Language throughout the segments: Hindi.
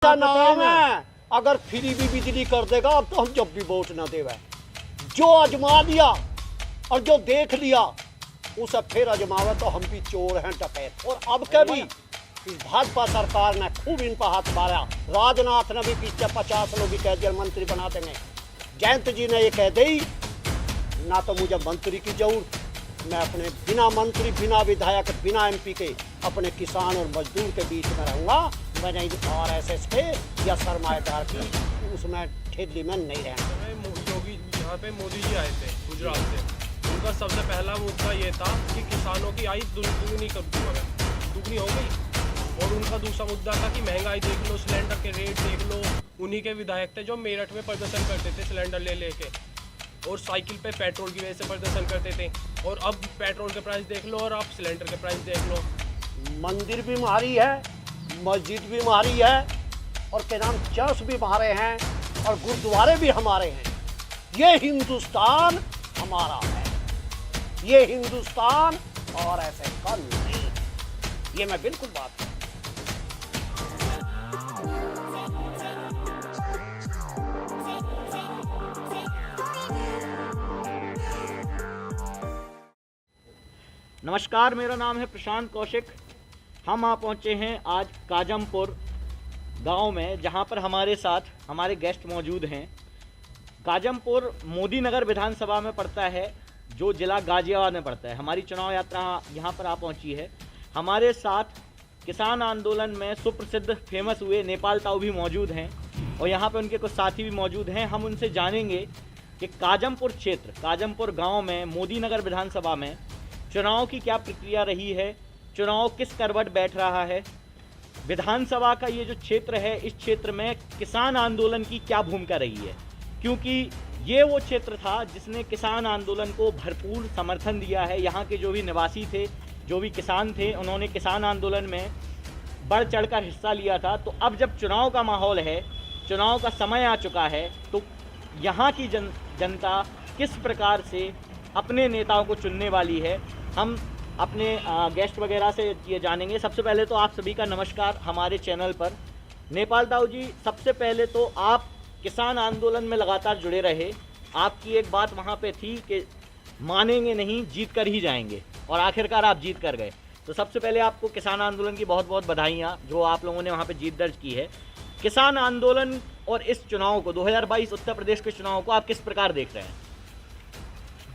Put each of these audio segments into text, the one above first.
का नाम है। अगर फ्री भी बिजली कर देगा अब तो हम जब भी वोट ना देवे। जो आजमा लिया और जो देख लिया उसे फिर आजमावे तो हम भी चोर हैं, डकैत। और अब कभी इस भाजपा सरकार ने खूब इन पर हाथ मारा। राजनाथ ने भी पीछे 50 लोग कह दिया मंत्री बना देंगे। जयंत जी ने ये कह दी ना तो मुझे मंत्री की जरूरत, मैं अपने बिना मंत्री, बिना विधायक, बिना एमपी के अपने किसान और मजदूर के बीच में रहूंगा। मैं नहीं आरएसएस के या सरमाएदार की उसमें ठेली में नहीं रहना। योगी यहाँ पे मोदी जी आए थे गुजरात से, उनका सबसे पहला मुद्दा ये था कि किसानों की आय दुगनी हो गई। और उनका दूसरा मुद्दा था कि महंगाई देख लो, सिलेंडर के रेट देख लो। उन्हीं के विधायक थे जो मेरठ में प्रदर्शन करते थे सिलेंडर ले लेके, और साइकिल पे पेट्रोल की वजह से प्रदर्शन करते थे। और अब पेट्रोल के प्राइस देख लो और आप सिलेंडर के प्राइस देख लो। मंदिर भी हमारी है, मस्जिद भी हमारी है, और क्या नाम चर्च भी हमारे हैं, और गुरुद्वारे भी हमारे हैं। ये हिंदुस्तान हमारा है, ये हिंदुस्तान और ऐसे का नहीं। ये मैं बिल्कुल बात करता हूं। नमस्कार, मेरा नाम है प्रशांत कौशिक। हम आ पहुँचे हैं आज काजमपुर गांव में, जहां पर हमारे साथ हमारे गेस्ट मौजूद हैं। काजमपुर मोदी नगर विधानसभा में पड़ता है, जो जिला गाजियाबाद में पड़ता है। हमारी चुनाव यात्रा यहां पर आ पहुंची है। हमारे साथ किसान आंदोलन में सुप्रसिद्ध फेमस हुए नेपाल ताऊ भी मौजूद हैं, और यहाँ पर उनके कुछ साथी भी मौजूद हैं। हम उनसे जानेंगे कि काजमपुर क्षेत्र, काजमपुर गाँव में मोदी नगर विधानसभा में चुनाव की क्या प्रक्रिया रही है, चुनाव किस करवट बैठ रहा है, विधानसभा का ये जो क्षेत्र है, इस क्षेत्र में किसान आंदोलन की क्या भूमिका रही है। क्योंकि ये वो क्षेत्र था जिसने किसान आंदोलन को भरपूर समर्थन दिया है। यहाँ के जो भी निवासी थे, जो भी किसान थे, उन्होंने किसान आंदोलन में बढ़ चढ़कर हिस्सा लिया था। तो अब जब चुनाव का माहौल है, चुनाव का समय आ चुका है, तो यहाँ की जनता किस प्रकार से अपने नेताओं को चुनने वाली है, हम अपने गेस्ट वगैरह से ये जानेंगे। सबसे पहले तो आप सभी का नमस्कार हमारे चैनल पर। नेपाल ताऊ जी, सबसे पहले तो आप किसान आंदोलन में लगातार जुड़े रहे। आपकी एक बात वहाँ पे थी कि मानेंगे नहीं, जीत कर ही जाएंगे, और आखिरकार आप जीत कर गए। तो सबसे पहले आपको किसान आंदोलन की बहुत बहुत बधाइयाँ, जो आप लोगों ने वहाँ पे जीत दर्ज की है। किसान आंदोलन और इस चुनाव को, 2022 उत्तर प्रदेश के चुनाव को आप किस प्रकार देख रहे हैं?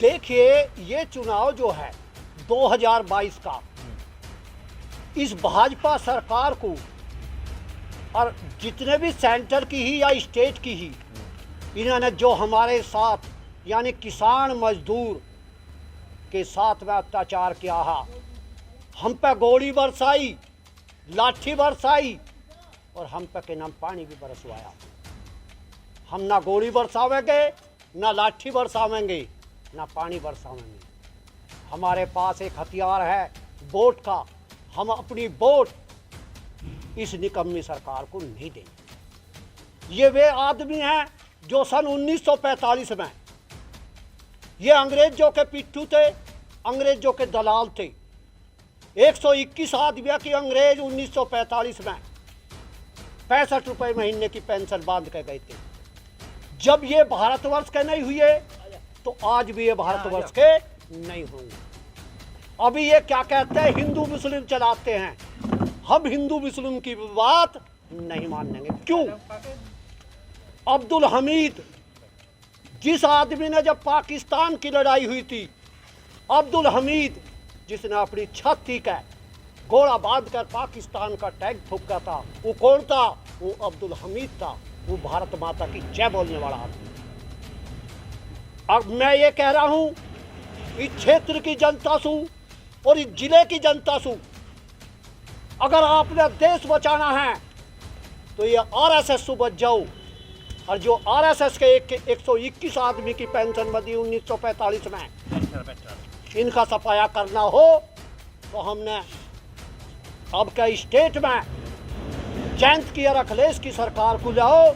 देखिए, ये चुनाव जो है 2022 का, इस भाजपा सरकार को, और जितने भी सेंटर की ही या स्टेट की ही, इन्होंने जो हमारे साथ यानी किसान मजदूर के साथ में अत्याचार किया है, हम पे गोली बरसाई, लाठी बरसाई, और हम पे के नाम पानी भी बरसवाया। हम ना गोली बरसावेंगे, ना लाठी बरसावेंगे, ना पानी बरसावेंगे। हमारे पास एक हथियार है वोट का। हम अपनी वोट इस निकम्मी सरकार को नहीं देंगे। ये वे आदमी हैं जो सन 1945 में ये अंग्रेजों के पिट्ठू थे, अंग्रेजों के दलाल थे। 121 आदमियों की अंग्रेज 1945 में 65 रुपये महीने की पेंशन बांध के गए थे। जब ये भारतवर्ष के नहीं हुए तो आज भी ये भारतवर्ष के नहीं होंगे। अभी ये क्या कहते हैं, हिंदू मुस्लिम चलाते हैं। हम हिंदू मुस्लिम की बात नहीं मानेंगे। क्यों? अब्दुल हमीद, जिस आदमी ने जब पाकिस्तान की लड़ाई हुई थी, अब्दुल हमीद जिसने अपनी छाती का गोला बांध कर पाकिस्तान का टैग फूंका था, वो कौन था? वो अब्दुल हमीद था। वो भारत माता की जय बोलने वाला आदमी। अब मैं ये कह रहा हूँ, इस क्षेत्र की जनता सु और इस जिले की जनता सु, अगर आपने देश बचाना है तो ये आरएसएस से बच जाओ। और जो आरएसएस के 121 आदमी की पेंशन बदी 1945 में, इनका सफाया करना हो तो हमने अब के स्टेट में जयंत की और अखिलेश की सरकार को लाओ,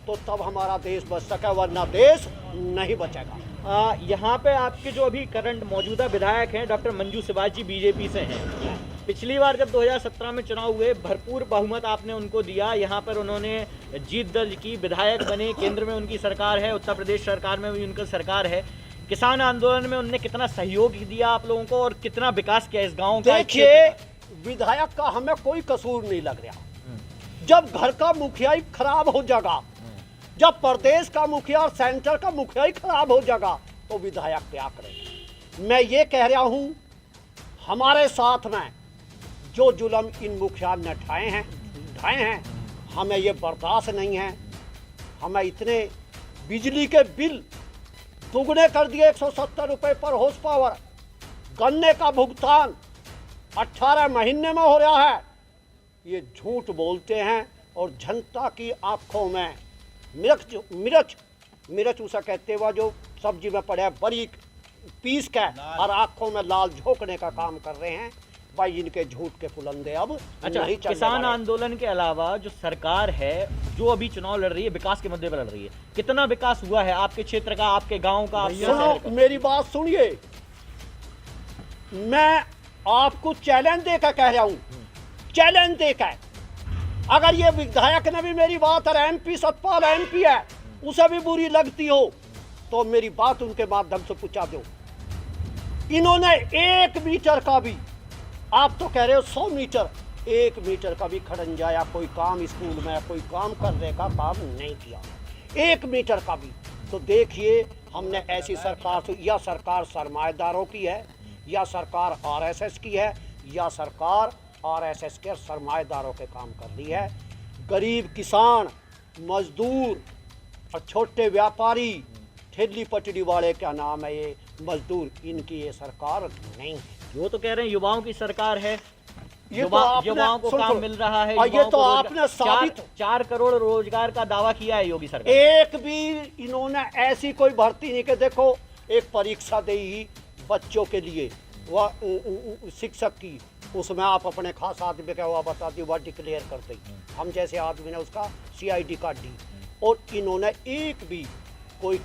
तो तब हमारा देश बच सके, वरना देश नहीं बचेगा। यहाँ पे आपके जो अभी करंट मौजूदा विधायक हैं डॉक्टर मंजू सिवाजी बीजेपी से हैं, पिछली बार जब 2017 में चुनाव हुए भरपूर बहुमत आपने उनको दिया, यहाँ पर उन्होंने जीत दर्ज की, विधायक बने, केंद्र में उनकी सरकार है, उत्तर प्रदेश सरकार में भी उनकी सरकार है। किसान आंदोलन में उनने कितना सहयोग दिया आप लोगों को और कितना विकास किया इस गांव का? देखिए, विधायक का हमें कोई कसूर नहीं लग रहा। जब घर का मुखिया ही खराब हो जाएगा, जब प्रदेश का मुखिया और सेंटर का मुखिया ही खराब हो जाएगा, तो विधायक क्या करे? मैं ये कह रहा हूं, हमारे साथ में जो जुल्म इन मुखिया ने ढाए हैं, हमें ये बर्दाश्त नहीं है। हमें इतने बिजली के बिल दुगने कर दिए, 170 रुपये पर हॉर्स पावर। गन्ने का भुगतान 18 महीने में हो रहा है। ये झूठ बोलते हैं और जनता की आंखों में मिर्च उसे कहते हुआ जो सब्जी में पड़े बारीक पीस के और आंखों में लाल झोंकने का काम कर रहे हैं। भाई इनके झूठ के फुलंदे अब अच्छा, नहीं चलने किसान वाले। आंदोलन के अलावा जो सरकार है जो अभी चुनाव लड़ रही है विकास के मुद्दे पर लड़ रही है, कितना विकास हुआ है आपके क्षेत्र का, आपके गांव का, आपके शहर सुनो, का? मेरी बात सुनिए, मैं आपको चैलेंज देकर कह रहा हूं, चैलेंज देकर। अगर ये विधायक ने भी मेरी बात, और MP सतपाल MP है, उसे भी बुरी लगती हो तो मेरी बात उनके माध्यम से पूछा दो। इन्होंने 1 मीटर का भी, आप तो कह रहे हो 100 मीटर, 1 मीटर का भी खड़ंजा या कोई काम स्कूल में कोई काम करने का काम नहीं किया, 1 मीटर का भी। तो देखिए, हमने ऐसी सरकार से, या सरकार सरमाएदारों की है, या सरकार RSS की है, या सरकार RSS के सरमाएदारों के काम कर रही है। गरीब किसान, मजदूर और छोटे व्यापारी, ठेली पटरी वाले, क्या नाम है ये मजदूर, इनकी ये सरकार नहीं है। वो तो कह रहे हैं युवाओं की सरकार है, ये तो आपने- युवाओं को सुन- काम मिल रहा है, और ये युवाओं तो को आपने रोजगार- साबित- 4 करोड़ रोजगार का दावा किया है योगी सरकार। एक भी इन्होंने ऐसी कोई भर्ती नहीं कि देखो एक परीक्षा दी ही बच्चों के लिए, वह शिक्षक की, उसमें आप अपने खास आदमी का हुआ बताती, वह डिक्लेयर करते, हम जैसे आदमी ने उसका CID कार्ड दी। और इन्होंने एक भी कोई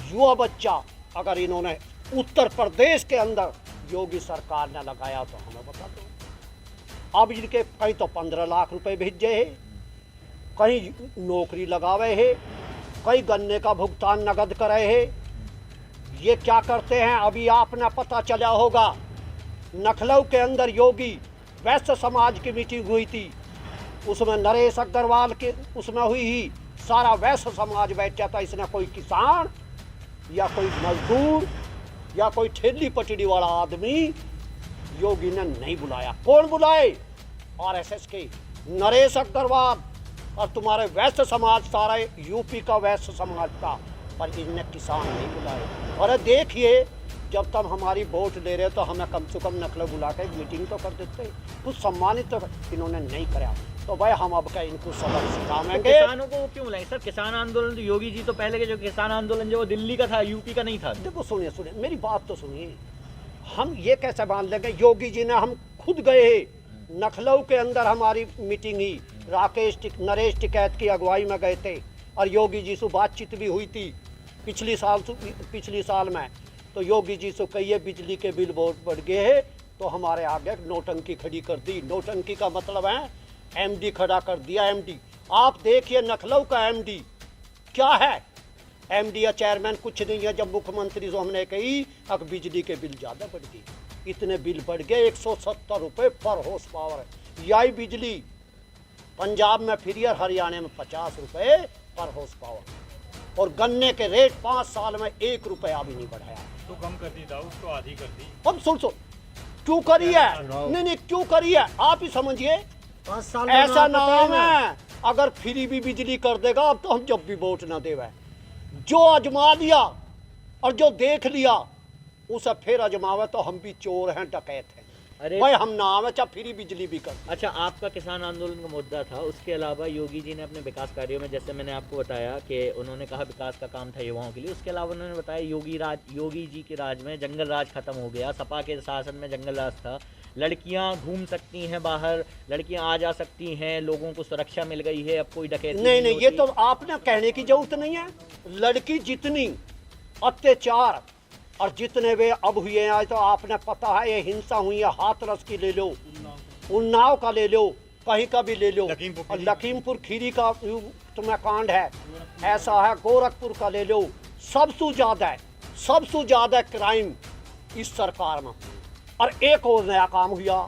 युवा बच्चा अगर इन्होंने उत्तर प्रदेश के अंदर योगी सरकार ने लगाया तो हमें बता दो। अब इनके कहीं तो 15 लाख रुपए भेजे है, कहीं नौकरी लगावे है, कहीं गन्ने का भुगतान नगद करे है। ये क्या करते हैं, अभी आपने पता चला होगा, लखनऊ के अंदर योगी वैश्य समाज की मीटिंग हुई थी, उसमें नरेश अग्रवाल के उसमें हुई ही, सारा वैश्य समाज बैठा था। इसने कोई किसान या कोई मजदूर या कोई ठेली पटरी वाला आदमी योगी ने नहीं बुलाया। कौन बुलाए? RSS के नरेश अग्रवाल और तुम्हारे वैश्य समाज, सारा यूपी का वैश्य समाज था, पर इनने किसान नहीं बुलाए। और देखिए, जब तक हमारी वोट ले रहे तो हमें कम से कम नकल बुला के मीटिंग तो कर देते, कुछ सम्मानित तो इन्होंने नहीं कराया। तो भाई हम अब क्या इनको सबक सिखाएंगे। किसानों को क्यों बुलाएं सर? किसान आंदोलन तो योगी जी तो पहले के जो किसान आंदोलन जो वो दिल्ली का था, यूपी का नहीं था। देखो सुनिए मेरी बात तो सुनिए, हम ये कैसे मान लेंगे? योगी जी ने, हम खुद गए लखनऊ के अंदर, हमारी मीटिंग ही नरेश टिकैत की अगुवाई में गए थे, और योगी जी से बातचीत भी हुई थी पिछली साल में। तो योगी जी से कहिए बिजली के बिल बहुत बढ़ गए हैं, तो हमारे आगे नोटंकी खड़ी कर दी। नोटंकी का मतलब है MD खड़ा कर दिया। MD आप देखिए, लखनऊ का MD क्या है? MD या चेयरमैन कुछ नहीं है। जब मुख्यमंत्री से हमने कही अब बिजली के बिल ज़्यादा बढ़ गए, इतने बिल बढ़ गए, 170 रुपये पर हॉर्स पावर। यही बिजली पंजाब में फ्री है, हरियाणा में 50 रुपये पर हॉर्स पावर। और गन्ने के रेट 5 साल में 1 रुपया भी नहीं बढ़ाया। तो कम कर दी था, उसको आधी कर दी। अब सुन क्यों करी है? नहीं क्यों करी है, आप ही समझिए। 5 साल ऐसा नाम है, अगर फ्री भी बिजली कर देगा अब तो हम जब भी वोट ना देवे। जो आजमा लिया और जो देख लिया उसे फिर आजमावे तो हम भी चोर हैं, डकैत हैं। अरे भाई हम नाम है, चाहे फ्री बिजली भी कर। अच्छा, आपका किसान आंदोलन का मुद्दा था, उसके अलावा योगी जी ने अपने विकास कार्यों में, जैसे मैंने आपको बताया कि उन्होंने कहा विकास का काम था युवाओं के लिए, उसके अलावा उन्होंने बताया योगी जी के राज में जंगल राज खत्म हो गया, सपा के शासन में जंगल राज था, लड़कियां घूम सकती हैं बाहर, लड़कियां आ जा सकती हैं, लोगों को सुरक्षा मिल गई है, अब कोई डकैती नहीं ये होती। तो आपने कहने की जरूरत नहीं है। लड़की जितनी अत्याचार और जितने वे अब हुए हैं, तो आपने पता है ये हिंसा हुई है, हाथरस की ले लो, उन्नाव का ले लो, कहीं का भी ले लो, लखीमपुर और खीरी। लखीमपुर खीरी का तुम्हें कांड है, ऐसा है, गोरखपुर का ले लो। सबसे ज़्यादा क्राइम इस सरकार में। और एक और नया काम हुआ,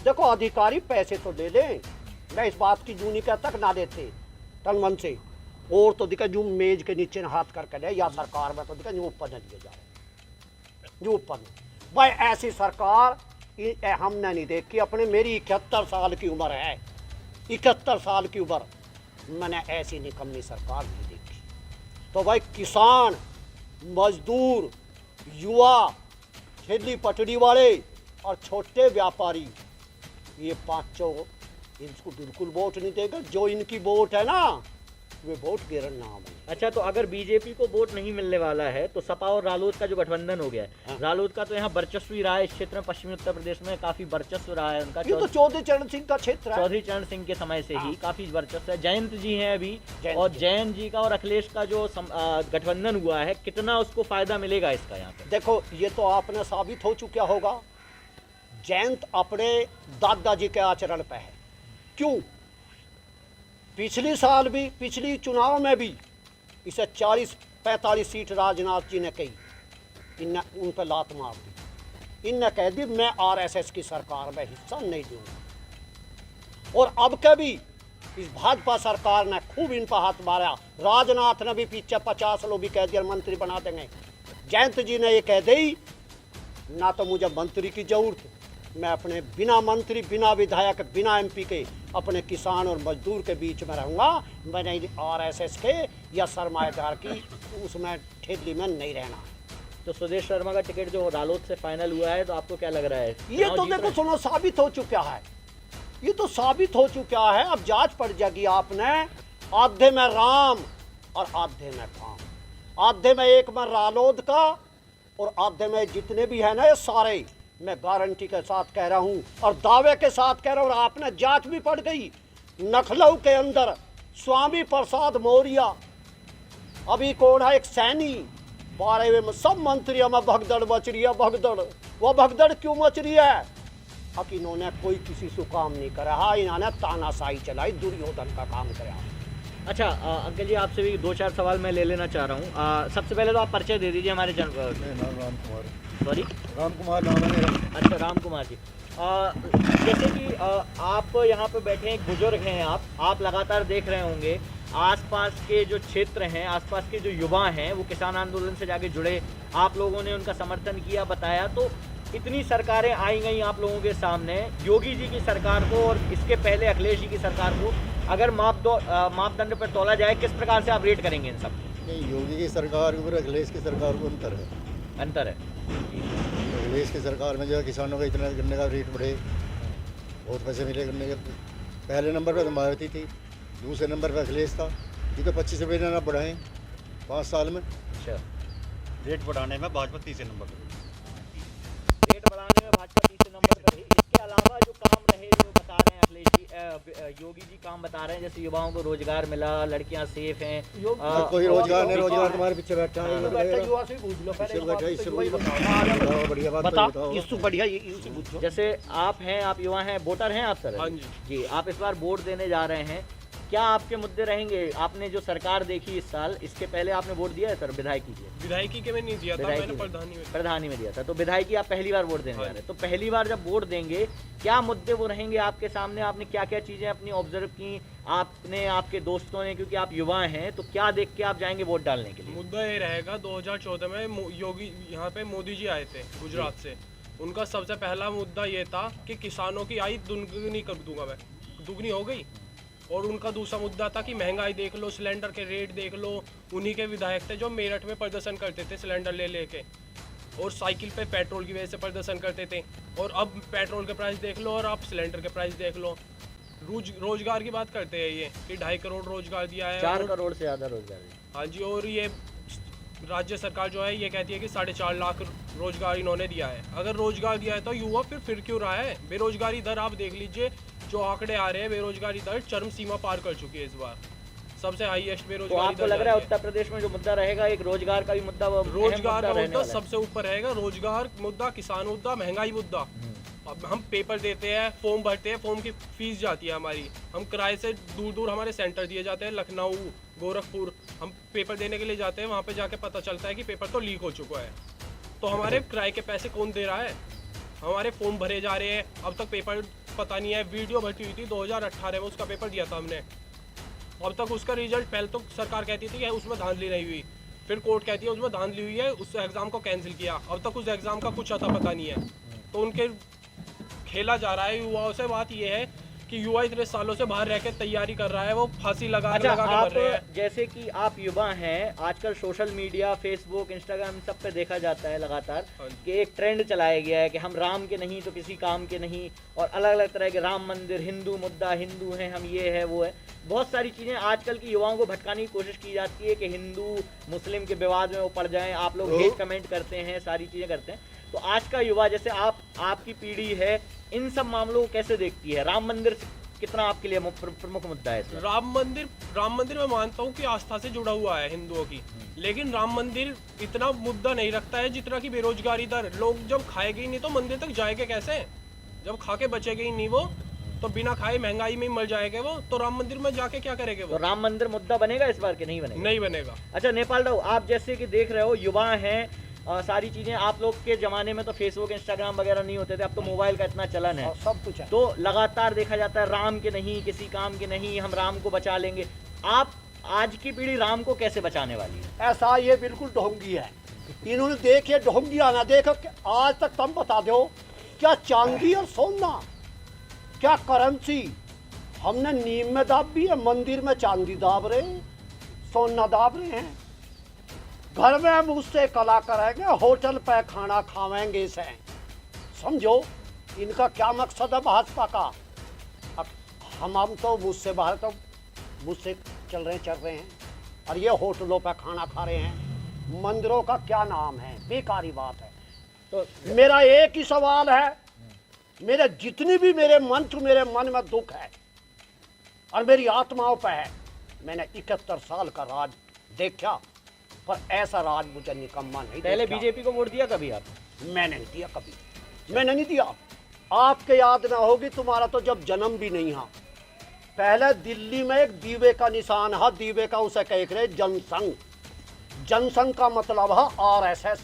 देखो अधिकारी पैसे तो ले लें, मैं इस बात की जूनी का तक ना देते तन मन से, और तो दिखा जो मेज के नीचे न हाथ करके ले, या सरकार में तो दिखा जो ऊपर न लिए जा रहे, जो ऊपर भाई ऐसी सरकार हमने नहीं देखी अपने। मेरी 71 साल की उम्र है, 71 साल की उम्र, मैंने ऐसी निकम्मी सरकार नहीं देखी। तो भाई किसान, मजदूर, युवा, ठेली पटरी वाले और छोटे व्यापारी, ये पांचों इनको बिल्कुल वोट नहीं देगा। जो इनकी वोट है ना, वे वोट गिरन नाम है। अच्छा, तो अगर बीजेपी को वोट नहीं मिलने वाला है तो सपा और रालोद का जो गठबंधन हो गया है, हाँ। रालोद का तो यहाँ वर्चस्व ही रहा है, इस क्षेत्र में पश्चिमी उत्तर प्रदेश में काफी वर्चस्व रहा है उनका। ये तो चौधरी चरण सिंह का क्षेत्र है। चौधरी चरण सिंह के समय से ही हाँ। काफी वर्चस्व है। जयंत जी हैं अभी, जयंत और जी। जयंत जी का और अखिलेश का जो गठबंधन हुआ है, कितना उसको फायदा मिलेगा इसका यहाँ पे? देखो ये तो आपने साबित हो चुका होगा, जयंत अपने दादाजी के आचरण पे है। क्यों? पिछली साल भी, पिछली चुनाव में भी इसे 40-45 सीट राजनाथ जी ने कही, इनने उन पर लात मार दी। इनने कह दी मैं आरएसएस की सरकार में हिस्सा नहीं दूंगा। और अब के भी इस भाजपा सरकार ने खूब इन पर हाथ मारा। राजनाथ ने भी पीछे 50 लोग भी कह दिया मंत्री बना देंगे। जयंत जी ने ये कह दी ना तो मुझे मंत्री की जरूरत, मैं अपने बिना मंत्री, बिना विधायक, बिना एमपी के अपने किसान और मजदूर के बीच में रहूंगा। मैंने आरएसएस के या सरमाएदार की उसमें ठेली में नहीं रहना। तो सुदेश शर्मा का टिकट जो रालोद से फाइनल हुआ है, तो आपको क्या लग रहा है? ये तो देखो सुनो साबित हो चुका है, ये तो साबित हो चुका है। अब जांच पड़ जाएगी। आपने आधे में राम और आधे में काम, आधे में एक में रालोद का और आधे में जितने भी है ना ये सारे, मैं गारंटी के साथ कह रहा हूं और दावे के साथ कह रहा हूं। और आपने जांच भी पड़ गई, लखनऊ के अंदर स्वामी प्रसाद मौर्य, अभी कौन है एक सैनी, 12वें में सब मंत्रियों में भगदड़ मच रही है। भगदड़, वो भगदड़ क्यों मच रही है? अब इन्होंने कोई किसी से काम नहीं करा, हाँ इन्होंने तानाशाही चलाई, दुर्योधन का काम करा। अच्छा अंकल जी, आपसे भी 2-4 सवाल मैं ले लेना चाह रहा हूँ। सबसे पहले तो आप परिचय दे दीजिए हमारे राम कुमार। सॉरी, राम कुमार नाम है मेरा। अच्छा राम कुमार जी, जैसे कि आप यहाँ पे बैठे हैं, बुजुर्ग हैं आप लगातार देख रहे होंगे आसपास के जो क्षेत्र हैं, आसपास के जो युवा हैं, वो किसान आंदोलन से जाके जुड़े, आप लोगों ने उनका समर्थन किया, बताया। तो इतनी सरकारें आई गई आप लोगों के सामने, योगी जी की सरकार को और इसके पहले अखिलेश जी की सरकार को अगर मापदंड पर तोला जाए, किस प्रकार से आप रेट करेंगे इन सब? नहीं, योगी की सरकार और अखिलेश की सरकार को अंतर है। अंतर है। अखिलेश की सरकार में जो है किसानों का इतना गन्ने का रेट बढ़े, बहुत पैसे मिले गन्ने के। पहले नंबर पर तो मायावती थी, दूसरे नंबर पर अखिलेश था। ये तो 25 रुपये ना बढ़ाएं 5 साल में। अच्छा, रेट बढ़ाने में भाजपा तीसरे नंबर पर। रेट बढ़ाने में भाजपा तीसरे नंबर पर रही। इसके अलावा जो काम रहे, जो बता रहे हैं अखिलेश जी, योगी जी काम बता रहे हैं, जैसे युवाओं को रोजगार मिला, लड़कियां सेफ हैं। कोई रोजगार नहीं, रोजगार तुम्हारे पीछे बैठा है। युवा से पूछ लो पहले, इससे बैठा, इससे युवा ही पूछ लो। बताओ। बताओ, बढ़िया बात बताओ, बताओ। इससे बढ़िया इनसे पूछो। जैसे आप हैं, आप युवा हैं, वोटर हैं आप सर? हाँ जी। जी, आप इस बार वोट देने जा रहे हैं, क्या आपके मुद्दे रहेंगे? आपने जो सरकार देखी इस साल, इसके पहले आपने वोट दिया है सर विधायकी के? विधायकी के में नहीं दिया था, विधायकी मैंने में। प्रधानी प्रधानी में दिया था। तो विधायकी आप पहली बार वोट देने जा रहे हैं, तो पहली बार जब वोट देंगे, क्या मुद्दे वो रहेंगे आपके सामने? आपने क्या क्या चीज़ें अपनी ऑब्जर्व की, आपने, आपके दोस्तों ने, क्योंकि आप युवा हैं, तो क्या देख के आप जाएंगे वोट डालने के लिए? मुद्दा ये रहेगा, 2014 में योगी यहाँ पे मोदी जी आए थे गुजरात से। उनका सबसे पहला मुद्दा ये था कि किसानों की आय दुगनी कर दूंगा मैं, दुगनी हो गई। और उनका दूसरा मुद्दा था कि महंगाई देख लो, सिलेंडर के रेट देख लो। उन्हीं के विधायक थे जो मेरठ में प्रदर्शन करते थे सिलेंडर ले लेके, और साइकिल पे पेट्रोल की वजह से प्रदर्शन करते थे। और अब पेट्रोल के प्राइस देख लो और आप सिलेंडर के प्राइस देख लो। रोजगार की बात करते हैं ये कि 2.5 करोड़ रोजगार दिया है, 4 करोड़ से ज़्यादा रोजगार है। हाँ जी। और ये राज्य सरकार जो है ये कहती है कि 4.5 लाख रोजगार इन्होंने दिया है। अगर रोजगार दिया है तो युवा फिर क्यों रहा है? बेरोजगारी दर आप देख लीजिए, जो आंकड़े आ रहे हैं, बेरोजगारी दर चरम सीमा पार कर चुकी है इस बार, सबसे हाईएस्ट तो बेरोजगारी आपको लग रहा है उत्तर प्रदेश में जो मुद्दा रहेगा, एक रोजगार का भी मुद्दा, रोजगार का रहने मुद्दा वाला है। सबसे ऊपर रहेगा। रोजगार मुद्दा, किसान मुद्दा, महंगाई मुद्दा, अब हम पेपर देते हैं, फॉर्म भरते हैं, फॉर्म की फीस जाती है हमारी, हम किराए से दूर दूर हमारे सेंटर दिए जाते हैं, लखनऊ, गोरखपुर, हम पेपर देने के लिए जाते हैं, वहाँ पे जाके पता चलता है कि पेपर तो लीक हो चुका है। तो हमारे किराए के पैसे कौन दे रहा है? हमारे फॉर्म भरे जा रहे हैं, अब तक पेपर पता नहीं है। वीडियो भर्ती हुई थी 2018 में, उसका पेपर दिया था हमने, अब तक उसका रिजल्ट, पहले तो सरकार कहती थी कि उसमें धांधली नहीं हुई, फिर कोर्ट कहती है उसमें धांधली हुई है, उस एग्ज़ाम को कैंसिल किया, अब तक उस एग्ज़ाम का कुछ अता पता नहीं है। तो उनके खेला जा रहा है युवाओं से। बात ये है कि युवा इतने सालों से बाहर रह के तैयारी कर रहा है, वो फांसी लगा अच्छा, लगा के मर रहे हैं। आप जैसे कि आप युवा हैं, आजकल सोशल मीडिया, फेसबुक, इंस्टाग्राम सब पे देखा जाता है लगातार हाँ जी। कि एक ट्रेंड चलाया गया है कि हम राम के नहीं तो किसी काम के नहीं, और अलग अलग तरह के राम मंदिर, हिंदू मुद्दा, हिंदू हैं हम, ये है वो है, बहुत सारी चीज़ें आजकल की युवाओं को भटकाने की कोशिश की जाती है कि हिंदू मुस्लिम के विवाद में वो पड़ जाएं, आप लोग हेट कमेंट करते हैं, सारी चीज़ें करते हैं। तो आज का युवा, जैसे आपकी पीढ़ी है, इन सब मामलों को कैसे देखती है? राम मंदिर कितना आपके लिए प्रमुख मुद्दा है इसमें? राम मंदिर मैं मानता हूँ कि आस्था से जुड़ा हुआ है हिंदुओं की, लेकिन राम मंदिर इतना मुद्दा नहीं रखता है जितना कि बेरोजगारी दर। लोग जब खाएंगे ही नहीं तो मंदिर तक जाएंगे कैसे? जब खा के बचेंगे ही नहीं वो, तो बिना खाए महंगाई में ही मर जाएंगे वो, तो राम मंदिर में जाके क्या करेंगे वो? तो राम मंदिर मुद्दा बनेगा इस बार के नहीं बनेगा? नहीं बनेगा। अच्छा नेपाल राव, आप जैसे कि देख रहे हो युवा हैं, सारी चीज़ें, आप लोग के ज़माने में तो फेसबुक, इंस्टाग्राम वगैरह नहीं होते थे, अब तो मोबाइल का इतना चलन है, और सब कुछ है। तो लगातार देखा जाता है राम के नहीं, किसी काम के नहीं, हम राम को बचा लेंगे। आप आज की पीढ़ी राम को कैसे बचाने वाली है? ऐसा ये बिल्कुल ढोंगी है। इन्होंने देखिए ढोंगी आना देखो कि आज तक तुम बता दो क्या चांदी और सोना, क्या करेंसी हमने नीम में दाब भी है, मंदिर में चांदी दाब रहे हैं, सोना दाब रहे हैं, घर में हम उससे कला करेंगे, होटल पे खाना खावेंगे से। समझो इनका क्या मकसद है भाजपा का। अब हम तो मुझसे बाहर, तो मुझसे चल रहे हैं, और ये होटलों पे खाना खा रहे हैं। मंदिरों का क्या नाम है? बेकारी बात है। तो मेरा एक ही सवाल है, मेरे जितनी भी मेरे मन में दुख है और मेरी आत्माओं पे है। मैंने 71 साल का राज देखा, पर ऐसा राज मुझे निकम्मा नहीं पहले देखा। बीजेपी को वोट दिया कभी आप? मैंने नहीं दिया कभी, मैंने नहीं दिया। आपके याद ना होगी, तुम्हारा तो जब जन्म भी नहीं है। पहले दिल्ली में एक दीवे का निशान है, दीवे का उसे कह रहे जनसंघ। जनसंघ का मतलब है RSS।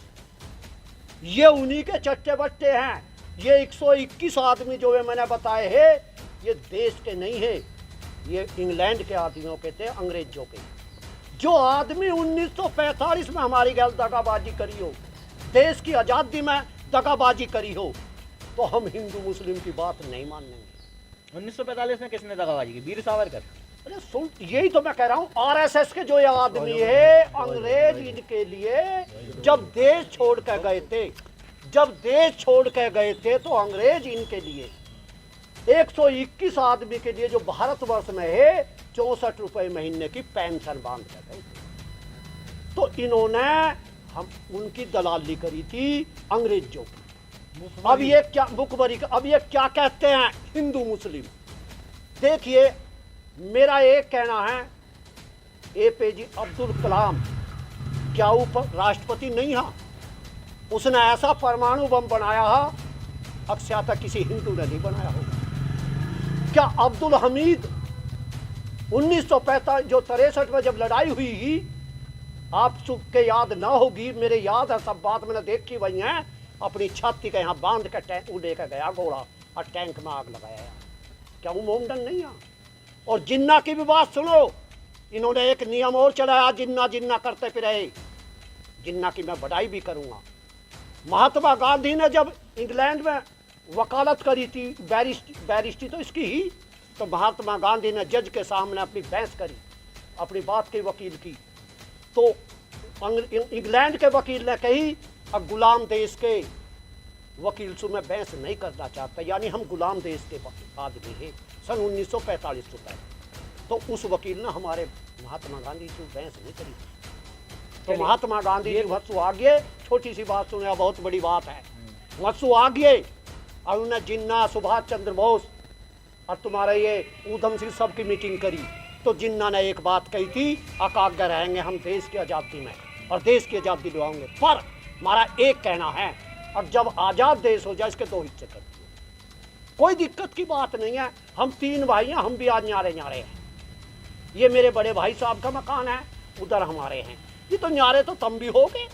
ये उन्हीं के चट्टे बट्टे हैं। ये 121 आदमी जो है मैंने बताए हैं, ये देश के नहीं है, ये इंग्लैंड के आदमियों के थे, अंग्रेजों के। जो आदमी 1945 में हमारी गैर दगाबाजी करी हो, देश की आज़ादी में दगाबाजी करी हो, तो हम हिंदू मुस्लिम की बात नहीं मानेंगे। 1945 में किसने दगाबाजी की? वीर सावरकर। अरे सुन, यही तो मैं कह रहा हूँ, RSS के जो ये आदमी है, अंग्रेज इनके लिए जब देश छोड़ कर गए थे, तो अंग्रेज इनके लिए 121 आदमी के लिए जो भारतवर्ष में है 64 रुपए महीने की पेंशन बांध कर गए थे। तो इन्होंने हम उनकी दलाली करी थी अंग्रेजों की। अब ये क्या मुखबरी, अब ये क्या कहते हैं हिंदू मुस्लिम। देखिए मेरा एक कहना है, APJ अब्दुल कलाम क्या ऊपर राष्ट्रपति नहीं है? उसने ऐसा परमाणु बम बनाया है, अक्षयता किसी हिंदू ने नहीं बनाया होगा। क्या अब्दुल हमीद 1945 जो 63 में जब लड़ाई हुई ही, आप सबके याद ना होगी, मेरे याद है सब बात मैंने देखी वही है, अपनी छाती के यहाँ बांध के टैंक लेकर गया घोड़ा और टैंक में आग लगाया। क्या वो मोमडन नहीं है? और जिन्ना की भी बात सुनो, इन्होंने एक नियम और चलाया, जिन्ना करते फिरे। जिन्ना की मैं बड़ाई भी करूँगा। महात्मा गांधी ने जब इंग्लैंड में वकालत करी थी, बैरिस्टी तो इसकी ही, तो महात्मा गांधी ने जज के सामने अपनी बहस करी, अपनी बात की वकील की। तो इंग्लैंड के वकील ने कही, अब गुलाम देश के वकील से मैं बहस नहीं करना चाहता, यानी हम गुलाम देश के आदमी हैं। सन 1945 से पहले तो उस वकील ने हमारे महात्मा गांधी से बहस नहीं करी। तो महात्मा गांधी जी वत्सु आ गए, छोटी सी बात सुने, बहुत बड़ी बात है। वत्सु आ गए और उन्हें जिन्ना, सुभाष चंद्र बोस और तुम्हारे ये ऊधम सिंह सब की मीटिंग करी। तो जिन्ना ने एक बात कही थी, अकाग्य रहेंगे हम देश की आज़ादी में और देश की आज़ादी दिलवाएंगे। पर हमारा एक कहना है, अब जब आज़ाद देश हो जाए इसके दो हिस्से कर दिए, कोई दिक्कत की बात नहीं है। हम 3 भाई हैं, हम भी आज न्यारे न्यारे हैं। ये मेरे बड़े भाई साहब का मकान है, उधर हमारे हैं। ये तो न्यारे तो तुम भी हो गए,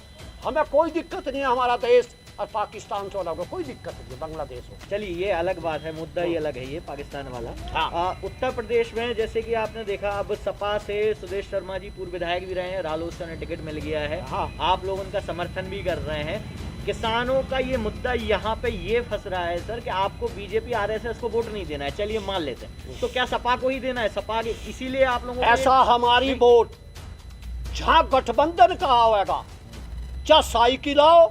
हमें कोई दिक्कत नहीं है। हमारा देश और पाकिस्तान से अलग हो, कोई दिक्कत नहीं, बांग्लादेश हो। चलिए ये अलग बात है, मुद्दा ही अलग है ये पाकिस्तान वाला। हाँ। उत्तर प्रदेश में जैसे कि आपने देखा, अब सपा से सुदेश शर्मा जी पूर्व विधायक भी रहे हैं, रालोसपा ने टिकट मिल गया है। हाँ। आप लोग उनका समर्थन भी कर रहे हैं। किसानों का ये मुद्दा यहाँ पे ये फंस रहा है सर कि आपको बीजेपी आरएसएस को वोट नहीं देना है, चलिए मान लेते हैं, तो क्या सपा को ही देना है? सपा के इसीलिए आप लोगों को ऐसा हमारी वोट जहाँ गठबंधन का आवेगा, चाहे साइकिल आओ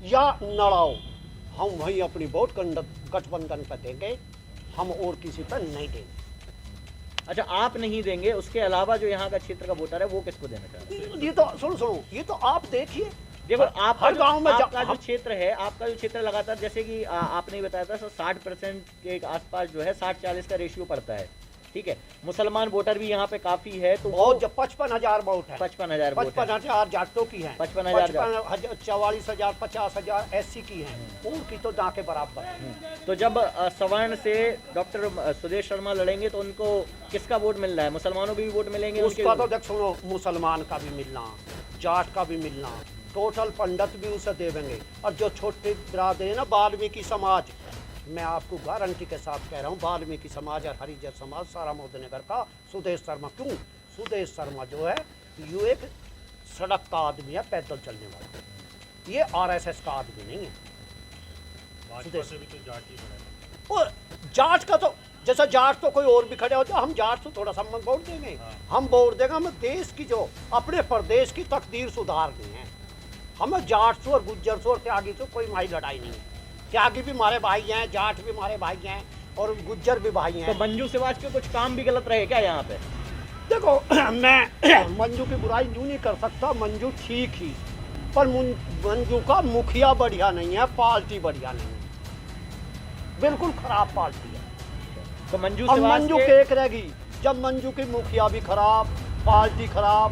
या नड़ाओ, हम वहीं अपनी वोट गठबंधन पर देंगे, हम और किसी पर नहीं देंगे। अच्छा, आप नहीं देंगे, उसके अलावा जो यहाँ का क्षेत्र का वोटर है वो किसको देना चाहते हैं? ये तो सुनो, ये तो आप देखिए, देखो आपका हर गांव में आपका जो क्षेत्र है, आपका जो क्षेत्र लगातार, जैसे कि आपने ही बताया था सर, 60% के आसपास जो है 60-40 का रेशियो पड़ता है, ठीक है। मुसलमान वोटर भी यहाँ पे काफी है, तो बहुत 55,000 वोट है, 55,000 वोट है। 55,000 जाटों की है, 55,000 44,000 50,000 SC की है, उनकी तो ना के बराबर है। तो जब सवर्ण से डॉक्टर सुदेश शर्मा लड़ेंगे तो उनको किसका वोट मिल रहा है? मुसलमानों के भी वोट मिलेंगे? उसका तो देख सुनो, मुसलमान का भी मिलना, जाट का भी मिलना, टोटल पंडित भी उसे देंगे। और जो छोटे बिरादर है ना, वाल्मीकि समाज, मैं आपको गारंटी के साथ कह रहा हूँ, वाल्मीकि समाज और हरिजन समाज सारा मोदीनगर का सुदेश शर्मा, क्यों? सुदेश शर्मा जो है ये एक सड़क का आदमी है, पैदल चलने वाला, ये RSS का आदमी नहीं है। भाजपा से भी तो जाट ही बड़ा है। और जाट का तो जैसा जाट तो कोई और भी खड़े हो जाए, हम जाट से थोड़ा संबंध वोट देंगे, हम वोट देंगे। हम देश की जो अपने प्रदेश की तकदीर सुधारनी है, हमें जाट से और गुज्जर से और त्यागी से कोई माई लड़ाई नहीं है। त्यागी भी हमारे भाई हैं, जाट भी हमारे भाई हैं, और गुज्जर भी भाई हैं। तो मंजू सिवाज के कुछ काम भी गलत रहे क्या यहाँ पे? देखो मैं मंजू की बुराई यूँ नहीं कर सकता, मंजू ठीक ही, पर मंजू का मुखिया बढ़िया नहीं है, पार्टी बढ़िया नहीं है, बिल्कुल खराब पार्टी है। तो मंजू अब सिवाज मंजू के केक रहेगी जब मंजू की मुखिया भी खराब, पार्टी खराब,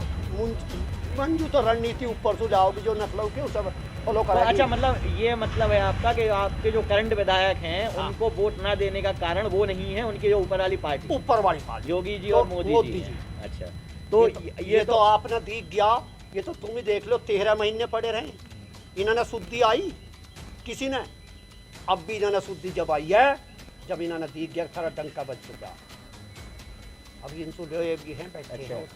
मंजू तो रणनीति ऊपर से जाओगी, जो नस्लों के उसे फॉलो तो करेगी। अच्छा, मतलब ये मतलब है आपका कि आपके जो करंट विधायक हैं उनको वोट ना देने का कारण वो नहीं है, उनकी जो ऊपर वाली पार्टी, ऊपर वाली पार्टी, योगी जी तो और मोदी जी। अच्छा, तो ये तो आपने दिख गया, ये तो तुम ही देख लो, 13 महीने पड़े रहे, इन्होंने शुद्धि आई किसी ने? अब भी इन्होंने शुद्धि जब आई है, जब इन्होंने दिख गया सारा डंका बज चुका, अभी इनसु भी हैं बैठे हैं।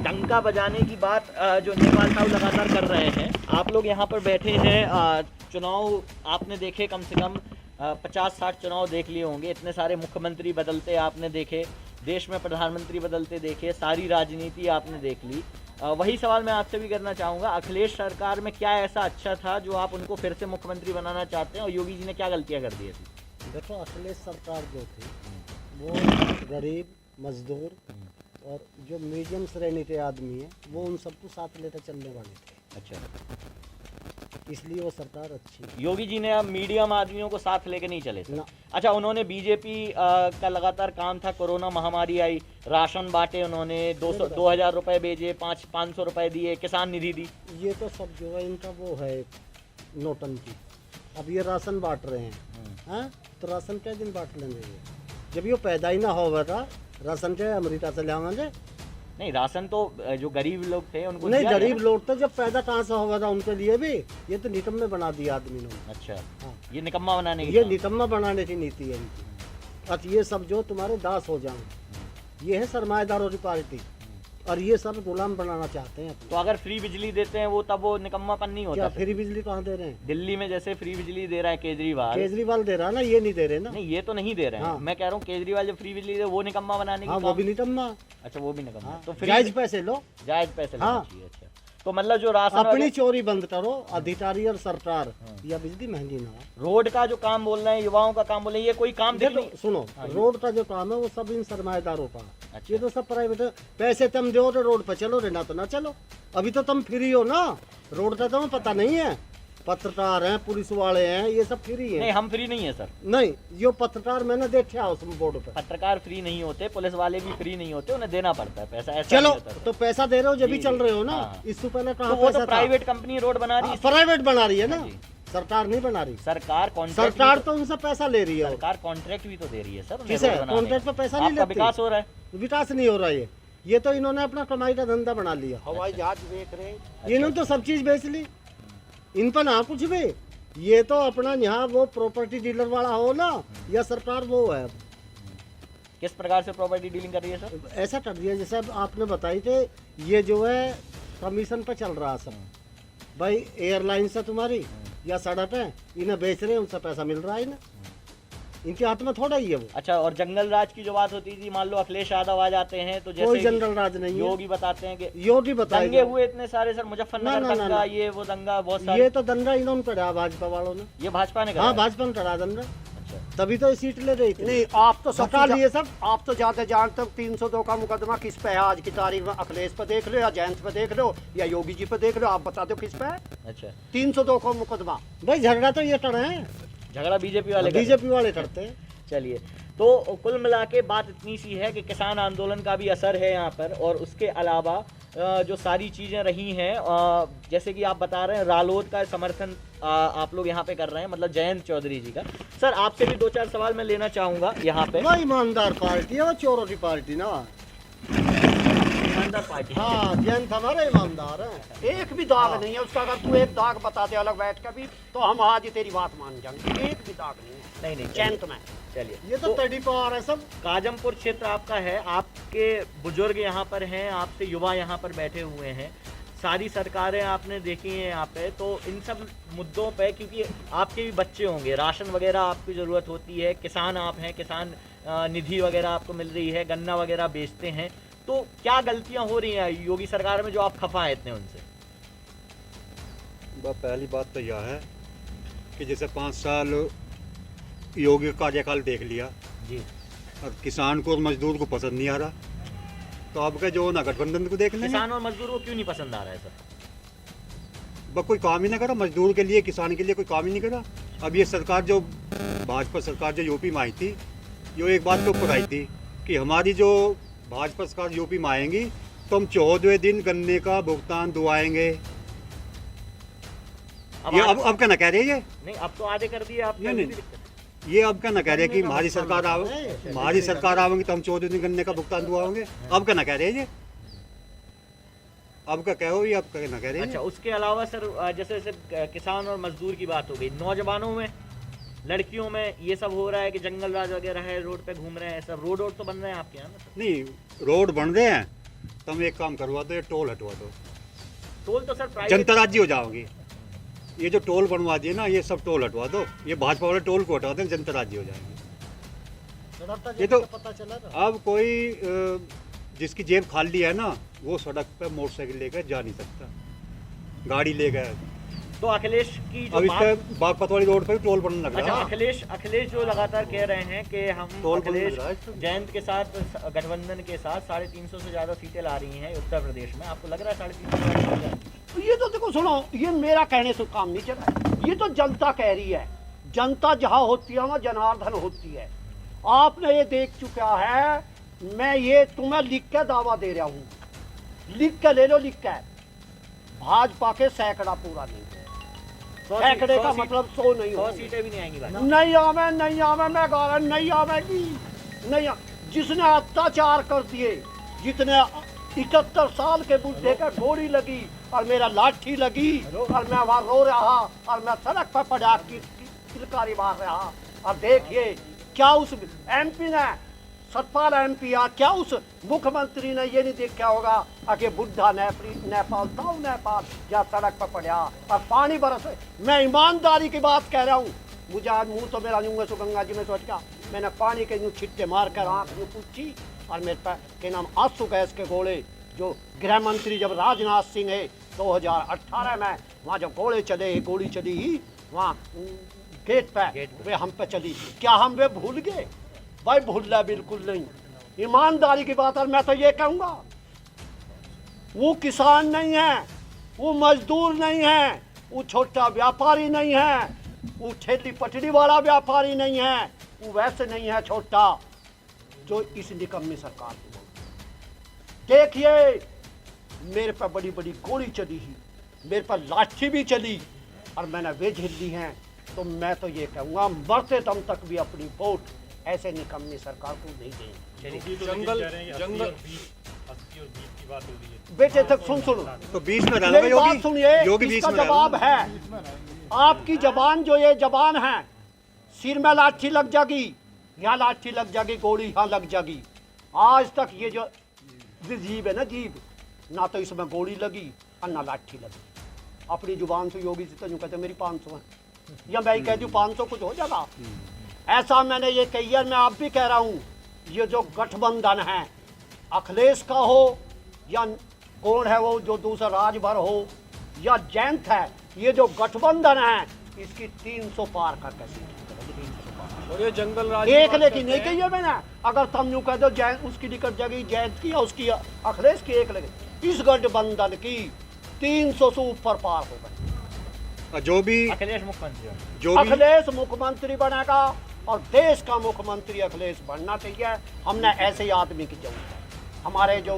डंका बजाने की बात जो नेपाल साहब लगातार कर रहे हैं, आप लोग यहाँ पर बैठे हैं, चुनाव आपने देखे, कम से कम 50-60 चुनाव देख लिए होंगे, इतने सारे मुख्यमंत्री बदलते आपने देखे, देश में प्रधानमंत्री बदलते देखे, सारी राजनीति आपने देख ली। वही सवाल मैं आपसे भी करना चाहूँगा, अखिलेश सरकार में क्या ऐसा अच्छा था जो आप उनको फिर से मुख्यमंत्री बनाना चाहते हैं, और योगी जी ने क्या गलतियाँ कर दी थी? देखो, अखिलेश सरकार जो थी वो गरीब, मजदूर और जो मीडियम श्रेणी के आदमी है, वो उन सबको साथ लेकर चलने वाले थे। अच्छा, इसलिए वो सरकार अच्छी है। योगी जी ने अब मीडियम आदमियों को साथ लेके नहीं चले ना। अच्छा, उन्होंने बीजेपी का लगातार काम था, कोरोना महामारी आई, राशन बांटे, उन्होंने 2,000 रुपए भेजे, 500 रुपए दिए, किसान निधि दी। ये तो सब जो है इनका वो है नोटंकी। अब ये राशन बांट रहे हैं, हाँ, तो राशन क्या दिन बांट लेंगे ये? जब ये पैदा ही ना होगा था, राशन क्या अमेरिका से लाएंगे? नहीं, राशन तो जो गरीब लोग थे उनको नहीं, दिया गया गरीब ना। लोग तो जब पैदा कहाँ से होगा था उनके लिए भी, ये तो निकम्मे बना दिया आदमी ने। अच्छा, हाँ। ये निकम्मा बनाने की ये काम। निकम्मा बनाने की नीति है इनकी। अब ये सब जो तुम्हारे दास हो जाएंगे, ये है सरमाएदारों की पार्टी, और ये सब गुलाम बनाना चाहते हैं अपने। तो अगर फ्री बिजली देते हैं वो, तब वो निकम्मापन नहीं होता? क्या फिर? फ्री बिजली कहाँ दे रहे हैं? दिल्ली में जैसे फ्री बिजली दे रहा है केजरीवाल, केजरीवाल दे रहा है ना, ये नहीं दे रहे ना। नहीं ये तो नहीं दे रहे हैं। हाँ। मैं कह रहा हूँ केजरीवाल जो फ्री बिजली दे वो निकम्मा बनाने की हाँ, वो काम। भी निकम्मा। अच्छा, वो भी निकम्मा। हाँ, तो फ्री जायज पैसे लो, जायज पैसे लेना हाँ। चाहिए। अच्छा, तो मतलब जो राशन अपनी वगैरह- चोरी बंद करो, अधिकारी और सरकार, या बिजली महंगी ना हो। रोड का जो काम बोल रहे हैं, युवाओं का काम बोल रहे हैं, ये कोई काम दिख देखो नहीं। सुनो, हाँ, रोड का जो काम है वो सब इन सरमाएदारों का। अच्छा। ये तो सब प्राइवेट है। पैसे तुम दो तो रोड पर चलो, रे ना तो ना चलो। अभी तो तुम फ्री हो ना, रोड का तुम्हें पता नहीं है। पत्रकार हैं, पुलिस वाले हैं, ये सब फ्री नहीं, है। हम फ्री नहीं है सर। नहीं, यो पत्रकार मैंने देखा उस बोर्ड पे। पत्रकार फ्री नहीं होते, पुलिस वाले भी फ्री नहीं होते, उन्हें देना पड़ता है पैसा। ऐसा चलो, नहीं होता। तो पैसा दे रहे हो जब भी जी, चल रहे हो ना। हाँ। इससे पहले तो कहाँ वो पैसा तो था? प्राइवेट कंपनी रोड बना रही है। प्राइवेट बना रही है ना। हाँ जी। सरकार नहीं बना रही। सरकार कॉन्ट्रैक्ट सरकार तो उनसे पैसा ले रही है। सरकार कॉन्ट्रैक्ट भी तो दे रही है सर। किसे? कॉन्ट्रैक्ट पे पैसा नहीं आपका लेती। विकास हो रहा है। विकास नहीं हो रहा है। ये तो इन्होंने अपना कमाई का धंधा बना लिया। हवाई जहाज देख रहे हैं। इन्होंने तो सब चीज बेच ली। इन पर ना कुछ भी। ये तो अपना यहाँ वो प्रॉपर्टी डीलर वाला हो ना, या सरकार वो है। किस प्रकार से प्रॉपर्टी डीलिंग कर रही है सर? ऐसा कर दिया जैसे अब आपने बताई थे, ये जो है कमीशन पे चल रहा है सब। भाई एयरलाइन से तुम्हारी या सड़क है, इन्हें बेच रहे हैं, उनसे पैसा मिल रहा है इन्हें। इनके हाथ में थोड़ा ही है वो। अच्छा, और जंगल राज की जो बात होती थी, मान लो अखिलेश यादव आ जाते हैं तो कोई जैसे जनरल राज नहीं है। योगी बताते हैं कि योगी दंगे बताएगा। हुए इतने सारे सर, ना, मुजफ्फरनगर ना, दंगा, ना। ये वो दंगा बहुत ये सारे। तो दंगा इन्होंने करा भाजपा वालों ने। ये भाजपा ने करा हाँ, है? भाजपा ने करा दंगा, अच्छा, तभी तो ये सीट ले रही थी। नहीं, आप तो बता लिए सब। आप तो जाते जानते हो 302 का मुकदमा किस पे है आज की तारीख में। अखिलेश पे देख लो या जयंत पे देख लो या योगी जी पे देख लो, आप बता दो किस पे है अच्छा। 302 का मुकदमा। भाई झगड़ा तो ये कर रहे हैं, झगड़ा बीजेपी वाले कर रहे हैं। बीजेपी वाले करते हैं। चलिए, तो कुल मिला के बात इतनी सी है कि किसान आंदोलन का भी असर है यहाँ पर, और उसके अलावा जो सारी चीज़ें रही हैं, जैसे कि आप बता रहे हैं रालोद का समर्थन आप लोग यहाँ पे कर रहे हैं, मतलब जयंत चौधरी जी का। सर, आपसे भी 2-4 सवाल मैं लेना चाहूँगा यहाँ पे। वो ईमानदार पार्टी है, वो चोरों की पार्टी ना। ईमानदार पार्टी। हाँ, जयंत हमारे ईमानदार है। एक भी दाग नहीं है उसका। अगर तू एक दाग बता दे अलग बैठ कर भी, तो हम आज ही तेरी बात मान जाएंगे। एक भी दाग नहीं है नहीं, जयंत में। चलिए, ये तो तड़ी पार है सब। काजमपुर क्षेत्र आपका है, आपके बुजुर्ग यहाँ पर हैं, आपसे युवा यहाँ पर बैठे हुए हैं, सारी सरकारें आपने देखी हैं यहाँ पे, तो इन सब मुद्दों पे, क्योंकि आपके भी बच्चे होंगे, राशन वगैरह आपकी ज़रूरत होती है, किसान आप हैं, किसान निधि वगैरह आपको मिल रही है, गन्ना वगैरह बेचते हैं, तो क्या गलतियाँ हो रही हैं योगी सरकार में जो आप खफा हैं इतने उनसे? पहली बात तो यह है कि जैसे 5 साल योगी का कार्यकाल देख लिया जी, और किसान को और मजदूर को पसंद नहीं आ रहा, तो अब का जो ना गठबंधन को देख लेंगे। किसान और मजदूर को क्यों नहीं पसंद आ रहा है सर? बस कोई काम ही ना करा मजदूर के लिए, किसान के लिए कोई काम ही नहीं करा। अब ये सरकार जो भाजपा सरकार जो यूपी में आई थी, ये एक बात के ऊपर आई थी कि हमारी जो भाजपा सरकार यूपी में आएंगी तो हम 14वें दिन गन्ने का भुगतान दुआएंगे। ये अब क्या ना कह रहे हैं ये? नहीं, अब तो आधे कर दिए आप। नहीं, ये अब क्या ना कह रहे हैं कि हमारी सरकार आवेंगी तो हम 14 दिन गन्ने का भुगतान दुआएंगे। अब क्या ना कह रहे हैं ये? अब क्या कहो ये, अब क्या ना कह रहे हैं? अच्छा, उसके अलावा सर जैसे जैसे किसान और मजदूर की बात हो गई, नौजवानों में, लड़कियों में ये सब हो रहा है कि जंगल राज वगैरह है, रोड पे घूम रहे हैं, सब रोड तो बन रहे हैं आपके यहाँ ना सर? नहीं, रोड बन रहे हैं तो हम एक काम करवा दो, ये टोल हटवा दो, टोल तो सर प्राइवेट। जनता राज्य हो जाओगी। ये जो टोल बनवा दिए ना, ये सब टोल हटवा दो, ये भाजपा वाले टोल को हटवा दें, जनता राज्य हो जाएंगे। ये तो पता चला था। अब कोई जिसकी जेब खाली है ना, वो सड़क पे मोटरसाइकिल लेकर जा नहीं सकता, गाड़ी ले गए। तो अखिलेश की जो अब बात, इसका बागपत वाली रोड पे टोल बनने लग अच्छा, रहा है। अखिलेश जो लगातार कह रहे हैं कि हम टोल बनने अखिलेश लग रहा है इसमें। जयंत के साथ, गठबंधन के साथ 350 से ज़्यादा सीटें ला रही हैं उत्तर प्रदेश में, आपको लग रहा है 350? तो ये तो देखो, सुनो, ये मेरा कहने से काम नहीं चला। ये तो जनता कह रही है। जनता जहाँ होती है वहाँ जनार्दन होती है। आपने ये देख चुका है। मैं ये तुम्हें लिख के दावा दे रहा हूँ, लिख के ले लो, लिख के। भाजपा के सैकड़ा पूरा नहीं, सैकड़े का मतलब 100 नहीं 100 होगा। सीटें भी नहीं आएंगी भाई। नहीं आवे, नहीं आवे, मैं गा रहा नहीं आवेगी, नहीं जिसने अत्याचार कर दिए, जितने 71 साल के बुढ़े का गोली लगी और मेरा लाठी लगी और मैं वहाँ रो रहा और मैं सड़क पर पड़ा किलकारी मार रहा। और देखिए क्या उस MP ने, सतपाल MP, क्या उस मुख्यमंत्री ने ये नहीं देखा होगा कि बुढ़ा नेपाल था, नेपाल जहाँ सड़क पर पड़ा और पानी बरस। मैं ईमानदारी की बात कह रहा हूँ। मुझे आज मुँह तो मेरा यूँ सो गंगा जी में सोच का मैंने पानी के यूँ छिट्टे मार कर आँख में पूछी और मेरे पे के नाम आंसू गैस के गोले, जो गृह मंत्री जब राजनाथ सिंह है 2018 में, वहाँ जब गोले चले, गोली चली ही वहाँ गेट पे, वे हम पे चली। क्या हम वे भूल गए? भाई भूलना बिल्कुल नहीं। ईमानदारी की बात। और मैं तो ये कहूँगा, वो किसान नहीं है, वो मजदूर नहीं है, वो छोटा व्यापारी नहीं है, वो ठेली पटरी वाला व्यापारी नहीं है, वो वैसे नहीं है छोटा जो इस निकम्मी सरकार को। देखिए मेरे पर बड़ी बड़ी गोली चली ही, मेरे पर लाठी भी चली, और मैंने वे झेल ली हैं, तो मैं तो ये कहूँगा मरते दम तक भी अपनी वोट ऐसे निकम्मी सरकार को नहीं देंगे। योगी तो जंगल- लेकिन कह रहे हैं कि जंगल- 80 और 20 की बात हो रही है। बेटे तक सुनो तो बीच में डालोगे मेरी बात योगी, सुनिए, योगी बीच इसका में जवाब डालोगे। है आपकी जबान जो ये जबान है, सिर में लाठी लग जाएगी, यहाँ लाठी लग जाएगी, गोली यहाँ लग जाएगी। आज तक ये जो जीभ है ना, जीभ, ना तो इसमें गोली लगी और ना लाठी लगी। अपनी जुबान से योगी जी तो यूँ कहते मेरी 500 है, या मैं कह दूँ 500 कुछ हो जाएगा। ऐसा मैंने ये कही है, मैं आप भी कह रहा हूँ, ये जो गठबंधन है अखिलेश का हो या कौन है वो जो दूसरा राजभर हो या जयंत है, ये जो गठबंधन है इसकी 300 पार करके सीट करेगी, 300 पार। और ये जंगल राज एक लेकिन नहीं कही है मैंने, अगर तुम यूँ कह दो जयंत उसकी निकट जाएगी, जयंत की या उसकी अखिलेश की, एक लेकिन इस गठबंधन की 300 से ऊपर पार हो गई। और जो भी अखिलेश मुख्यमंत्री होंगे। जो भी अखिलेश मुख्यमंत्री बनेगा और देश का मुख्यमंत्री अखिलेश बनना चाहिए। हमने ऐसे ही आदमी की जरूरत है, हमारे जो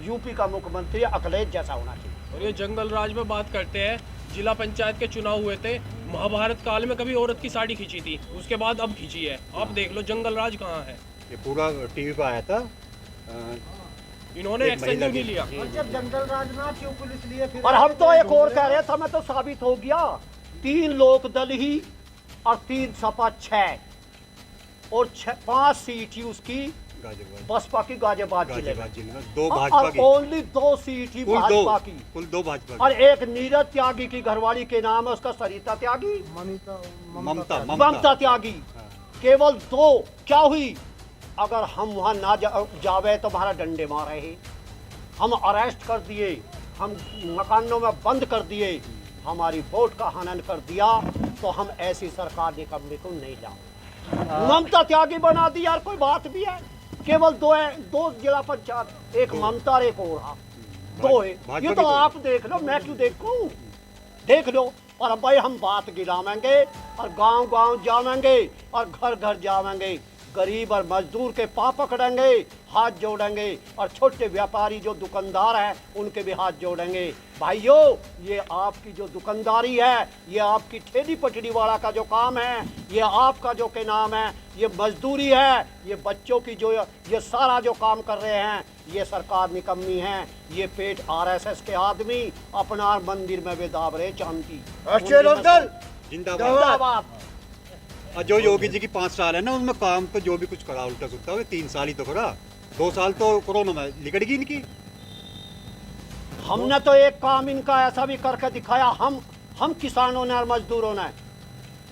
यूपी का मुख्यमंत्री अखिलेश जैसा होना चाहिए। और ये जंगल राज में बात करते हैं, जिला पंचायत के चुनाव हुए थे, महाभारत काल में कभी औरत की साड़ी खींची थी, उसके बाद अब खींची है। आप देख लो जंगल राज कहाँ है। ये पूरा टीवी पे आया था। इन्होंने एक एक्शन महिला क्यों नहीं की- लिया? और जब जंगल राज ना क्यों पुलिस लिए फिर और हम तो एक और कह रहे थे, हमें तो साबित हो गया, 3 लोक दल ही और 3 सपा 6 और 5 सीट ही उसकी गाजियाबाद बसपा की गाजियाबाद जिले में, गाजियाबाद जिले में 2 भाजपा और की, ओनली 2 सीट ही भाजपा की, कुल 2 भाजपा और की। एक नीरज त्यागी की घरवाली के नाम है उसका सरिता त्यागी, ममता ममता त्यागी, हाँ। केवल 2। क्या हुई? अगर हम वहाँ ना जावे तो हमारा डंडे मारे ही, हम अरेस्ट कर दिए, हम मकानों में बंद कर दिए, हमारी वोट का हनन कर दिया, तो हम ऐसी सरकार निकम्मी को नहीं लाओ। ममता त्यागी बना दी यार, कोई बात भी है? केवल 2 जिला पंचायत, एक ममता और एक और हाँ, 2 है। भाजपा ये की तो दो। आप देख लो, मैं क्यों देखूं? देख लो। और अब भाई हम बात गिरावेंगे और गांव-गांव जावेंगे और घर-घर जावेंगे, गरीब और मजदूर के पाँव पकड़ेंगे, हाथ जोड़ेंगे, और छोटे व्यापारी जो दुकानदार हैं उनके भी हाथ जोड़ेंगे। भाइयों, ये आपकी जो दुकानदारी है, ये आपकी ठेली पटरी वाला का जो काम है, ये आपका जो के नाम है, ये मजदूरी है, ये बच्चों की जो ये सारा जो काम कर रहे हैं, ये सरकार निकम्मी है। ये पेट RSS के आदमी अपना मंदिर में वे दाब रहे चांदी। जिंदाबाद। जिंदाबाद। और जो योगी जी की 5 साल है ना, उनमें काम तो जो भी कुछ करा उल्टा सुल्टा, 3 साल ही तो करा, 2 साल तो कोरोना में लिकड़गी इनकी। हमने तो एक काम इनका ऐसा भी करके दिखाया, हम किसानों ने और मजदूरों ने,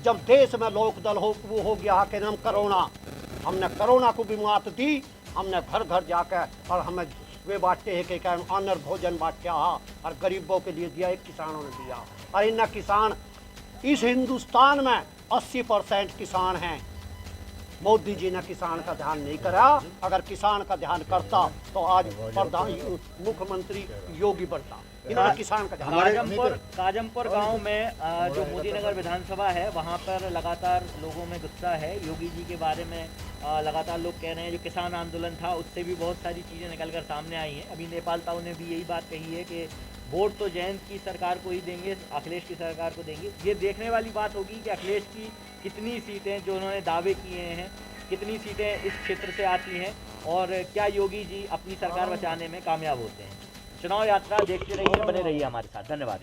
जब देश में लोकदल वो हो गया कि नाम कोरोना, हमने कोरोना को भी मात दी। हमने घर घर जाकर और हमें वे बांटते हैं कि अन्न भोजन बांटा और गरीबों के लिए दिया, एक किसानों ने दिया। और इन किसान इस हिंदुस्तान में 80% किसान हैं। मोदी जी ने किसान का ध्यान नहीं करा, अगर किसान का ध्यान करता तो आज मुख्यमंत्री योगी बनता। इन्होंने किसान का ध्यान काजमपुर गांव में जो मोदी नगर विधानसभा है, वहां पर लगातार लोगों में गुस्सा है। योगी जी के बारे में लगातार लोग कह रहे हैं, जो किसान आंदोलन था उससे भी बहुत सारी चीज़ें निकलकर सामने आई हैं। अभी नेपाल ताऊ ने भी यही बात कही है कि वोट तो जयंत की सरकार को ही देंगे, अखिलेश की सरकार को देंगे। ये देखने वाली बात होगी कि अखिलेश की कितनी सीटें जो उन्होंने दावे किए हैं, कितनी सीटें इस क्षेत्र से आती हैं, और क्या योगी जी अपनी सरकार बचाने में कामयाब होते हैं। चुनाव यात्रा देखते रहिए, बने रहिए हमारे साथ। धन्यवाद।